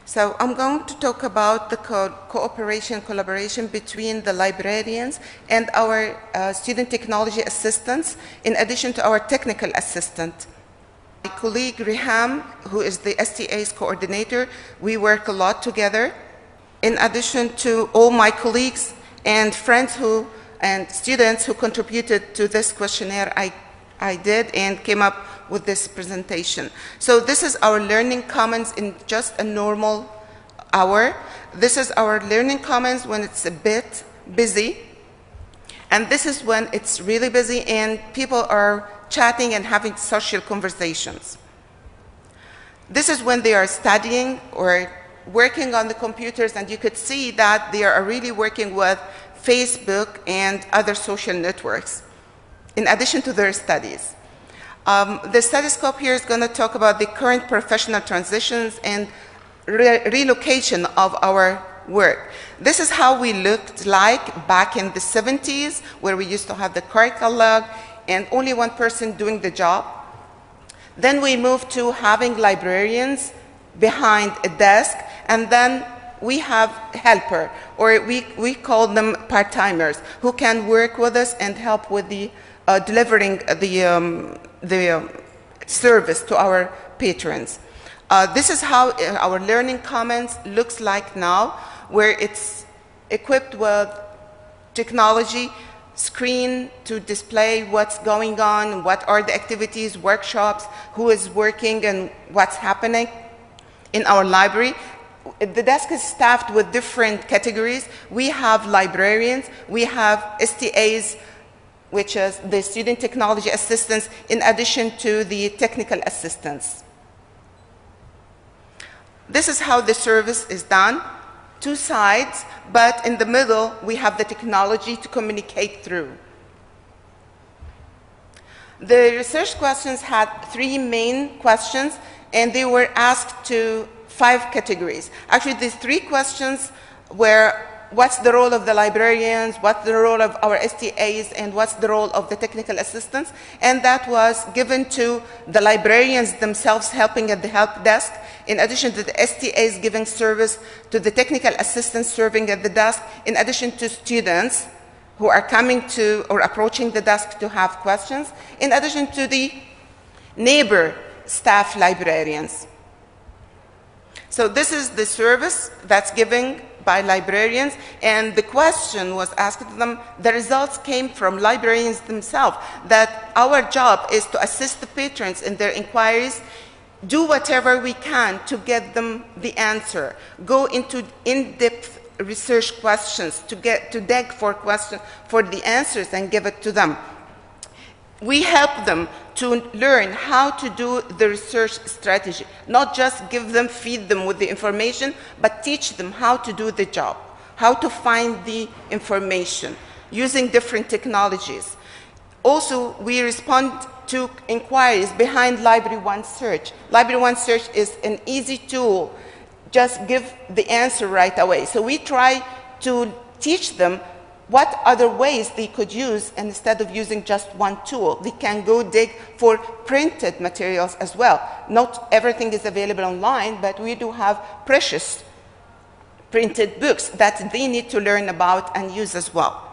So I'm going to talk about the cooperation, collaboration between the librarians and our student technology assistants, in addition to our technical assistant. My colleague Riham, who is the STA's coordinator, we work a lot together. In addition to all my colleagues and friends and students who contributed to this questionnaire I did and came up with this presentation. So this is our learning commons in just a normal hour. This is our learning commons when it's a bit busy. And this is when it's really busy and people are chatting and having social conversations. This is when they are studying or working on the computers, and you could see that they are really working with Facebook and other social networks, in addition to their studies. The study scope here is going to talk about the current professional transitions and relocation of our work. This is how we looked like back in the 70s, where we used to have the curriculum and only one person doing the job. Then we moved to having librarians behind a desk, and then we have helper, or we call them part-timers, who can work with us and help with the delivering the service to our patrons. This is how our learning commons looks like now, where it's equipped with technology, screen to display what's going on, what are the activities, workshops, who is working and what's happening in our library. The desk is staffed with different categories. We have librarians, we have STAs, which is the student technology assistants, in addition to the technical assistants. This is how the service is done. Two sides, but in the middle we have the technology to communicate through. The research questions had 3 main questions, and they were asked to 5 categories. Actually, these 3 questions were: what's the role of the librarians, what's the role of our STAs, and what's the role of the technical assistants? And that was given to the librarians themselves helping at the help desk, in addition to the STAs giving service to the technical assistants serving at the desk, in addition to students who are coming to or approaching the desk to have questions, in addition to the neighbor staff librarians. So this is the service that's given by librarians, and the question was asked to them. The results came from librarians themselves, that our job is to assist the patrons in their inquiries, do whatever we can to get them the answer, go into in-depth research questions to dig for the answers and give it to them. We help them to learn how to do the research strategy, not just feed them with the information, but teach them how to do the job, how to find the information using different technologies. Also, we respond to inquiries behind Library One Search. Library One Search is an easy tool, just give the answer right away. So we try to teach them what other ways they could use, and instead of using just one tool, they can go dig for printed materials as well. Not everything is available online, but we do have precious printed books that they need to learn about and use as well.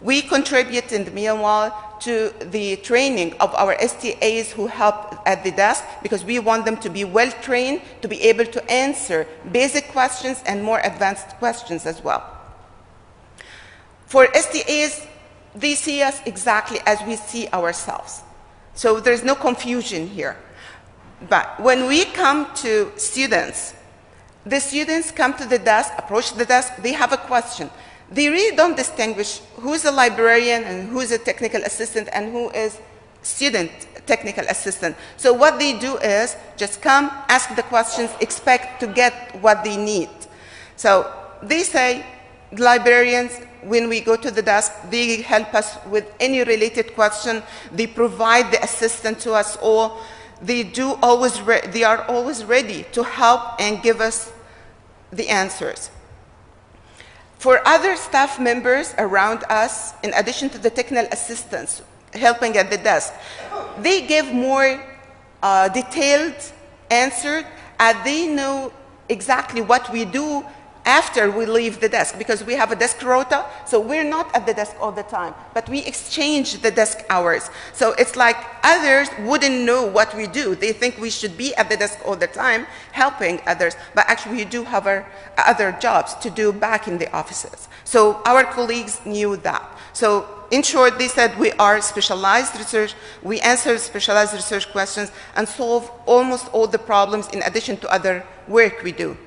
We contribute in the meanwhile to the training of our STAs who help at the desk, because we want them to be well trained to be able to answer basic questions and more advanced questions as well. For STAs, they see us exactly as we see ourselves. So there's no confusion here. But when we come to students, the students come to the desk, approach the desk, they have a question. They really don't distinguish who's a librarian and who's a technical assistant and who is student technical assistant. So what they do is just come, ask the questions, expect to get what they need. So they say, librarians, when we go to the desk, they help us with any related question. They provide the assistance to us all. They are always ready to help and give us the answers. For other staff members around us, in addition to the technical assistants helping at the desk, they give more detailed answers, as they know exactly what we do after we leave the desk, because we have a desk rota, so we're not at the desk all the time, but we exchange the desk hours. So it's like others wouldn't know what we do. They think we should be at the desk all the time helping others, but actually we do have our other jobs to do back in the offices. So our colleagues knew that. So in short, they said we are specialized research, we answer specialized research questions and solve almost all the problems in addition to other work we do.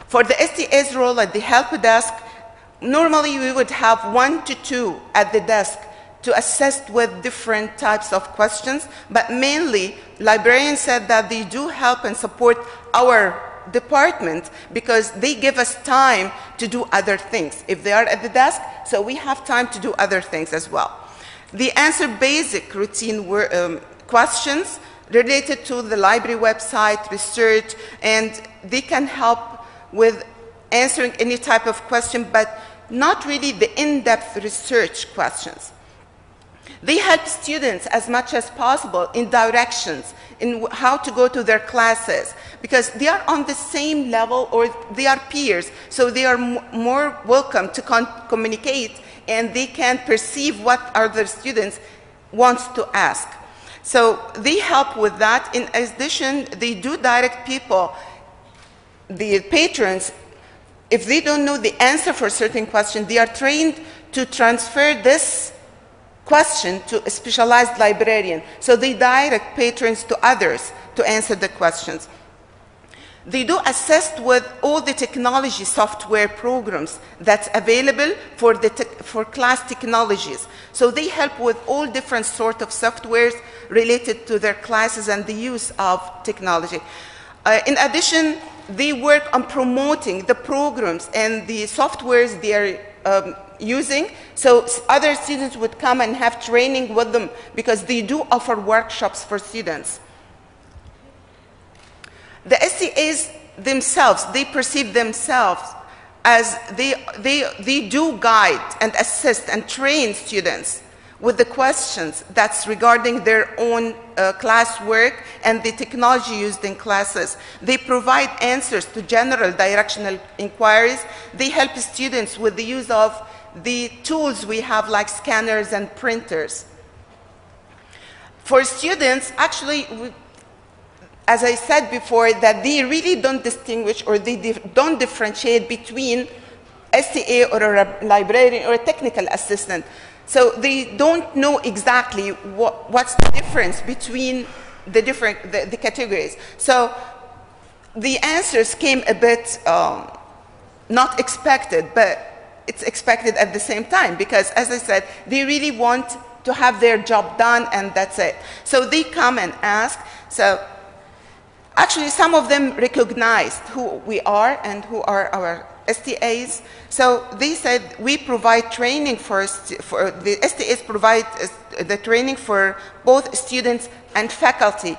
For the STA's role at the help desk, normally we would have 1 to 2 at the desk to assist with different types of questions, but mainly librarians said that they do help and support our department because they give us time to do other things. If they are at the desk, so we have time to do other things as well. They answer basic routine questions related to the library website, research, and they can help with answering any type of question, but not really the in-depth research questions. They help students as much as possible in directions, in how to go to their classes, because they are on the same level or they are peers, so they are more welcome to communicate and they can perceive what other students want to ask. So they help with that. In addition, they do direct people, the patrons, if they don't know the answer for a certain question, they are trained to transfer this question to a specialized librarian. So they direct patrons to others to answer the questions. They do assist with all the technology software programs that's available for class technologies. So they help with all different sort of softwares related to their classes and the use of technology. In addition, they work on promoting the programs and the softwares they are using, so other students would come and have training with them because they do offer workshops for students. The STAs themselves, they perceive themselves as they do guide and assist and train students with the questions that's regarding their own classwork and the technology used in classes. They provide answers to general directional inquiries. They help students with the use of the tools we have like scanners and printers. For students, actually, as I said before, that they really don't distinguish or they don't differentiate between STA or a librarian or a technical assistant. So they don't know exactly what's the difference between the categories. So the answers came a bit not expected, but it's expected at the same time because, as I said, they really want to have their job done and that's it. So they come and ask. So actually some of them recognized who we are and who are our STAs. So they said we provide training for the STAs provide the training for both students and faculty.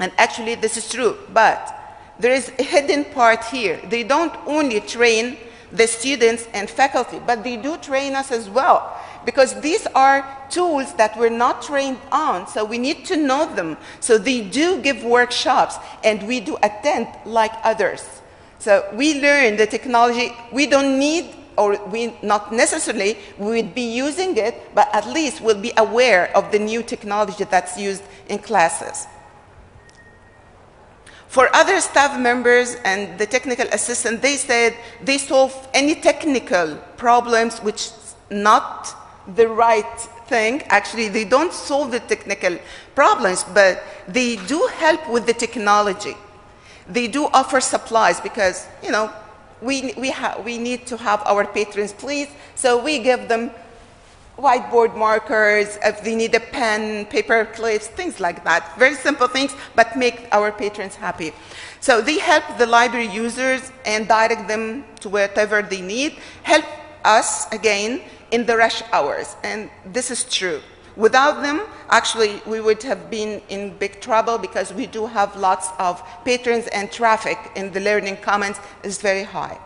And actually this is true, but there is a hidden part here. They don't only train the students and faculty, but they do train us as well, because these are tools that we're not trained on, so we need to know them. So they do give workshops, and we do attend like others. So we learn the technology. We don't need, or we not necessarily would be using it, but at least we'll be aware of the new technology that's used in classes. For other staff members and the technical assistant, they said they solve any technical problems, which is not the right thing. Actually, they don't solve the technical problems, but they do help with the technology. They do offer supplies because, you know, we need to have our patrons pleased, so we give them whiteboard markers, if they need a pen, paper clips, things like that. Very simple things, but make our patrons happy. So they help the library users and direct them to whatever they need, help us, again, in the rush hours. And this is true. Without them, actually, we would have been in big trouble because we do have lots of patrons and traffic in the Learning Commons is very high.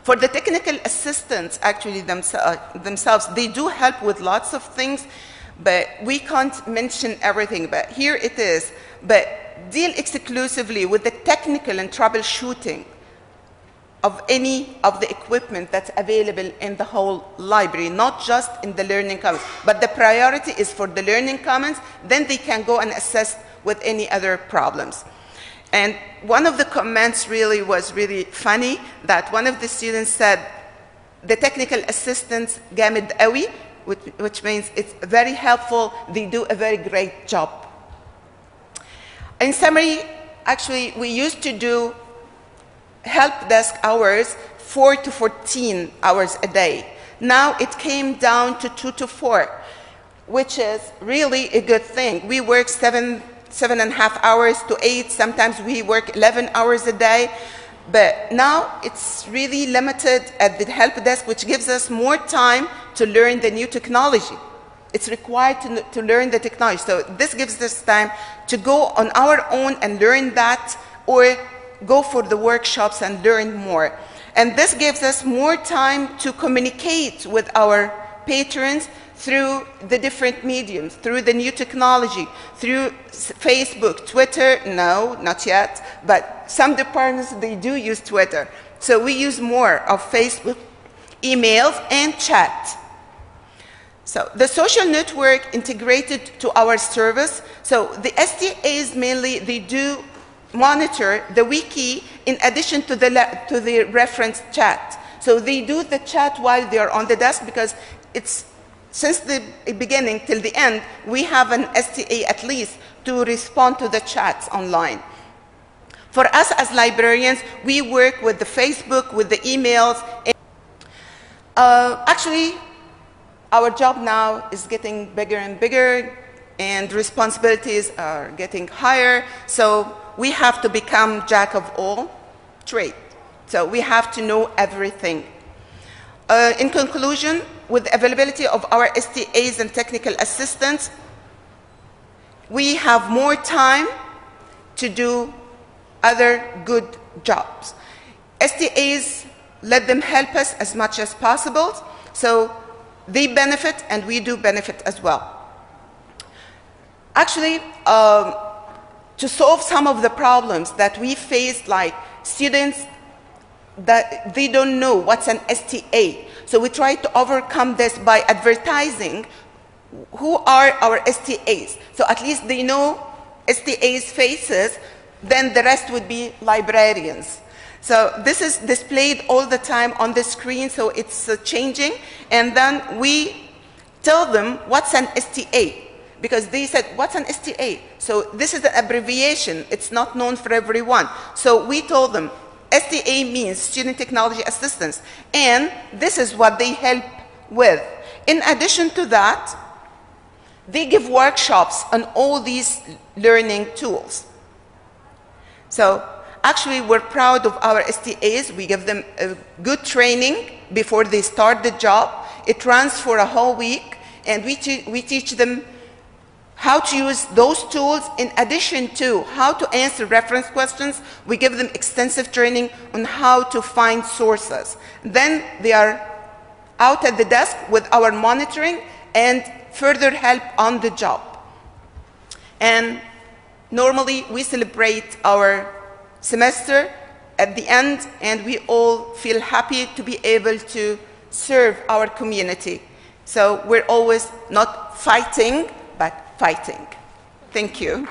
For the technical assistants, actually themselves, they do help with lots of things, but we can't mention everything, but here it is. But deal exclusively with the technical and troubleshooting of any of the equipment that's available in the whole library, not just in the Learning Commons. But the priority is for the Learning Commons, then they can go and assess with any other problems. And one of the comments really was really funny, that one of the students said, the technical assistants جامد قوي, which means it's very helpful, they do a very great job. In summary, actually, we used to do help desk hours 4 to 14 hours a day. Now it came down to 2 to 4, which is really a good thing. We work 7.5 hours to 8. Sometimes we work 11 hours a day. But now it's really limited at the help desk, which gives us more time to learn the new technology. It's required to learn the technology. So this gives us time to go on our own and learn that, or go for the workshops and learn more. And this gives us more time to communicate with our patrons through the different mediums, through the new technology, through Facebook, Twitter, no, not yet, but some departments, they do use Twitter. So we use more of Facebook, emails, and chat. So the social network integrated to our service. So the STAs mainly, they do monitor the wiki in addition to the reference chat. So they do the chat while they are on the desk, because it's since the beginning till the end, we have an STA at least to respond to the chats online. For us as librarians, we work with the Facebook, with the emails. Actually, our job now is getting bigger and bigger, and responsibilities are getting higher. So we have to become jack of all trades. So we have to know everything. In conclusion, with the availability of our STAs and technical assistants, we have more time to do other good jobs. STAs, let them help us as much as possible, so they benefit and we do benefit as well. Actually, to solve some of the problems that we face, like students that they don't know what's an STA. So we try to overcome this by advertising who are our STAs. So at least they know STAs' faces, then the rest would be librarians. So this is displayed all the time on the screen, so it's changing. And then we tell them what's an STA, because they said, what's an STA? So this is an abbreviation. It's not known for everyone. So we told them, STA means Student Technology Assistance, and this is what they help with. In addition to that, they give workshops on all these learning tools. So actually, we're proud of our STAs. We give them a good training before they start the job. It runs for a whole week, and we teach them how to use those tools in addition to how to answer reference questions. We give them extensive training on how to find sources. Then they are out at the desk with our monitoring and further help on the job. And normally we celebrate our semester at the end, and we all feel happy to be able to serve our community. So we're always not fighting, but fighting. Thank you.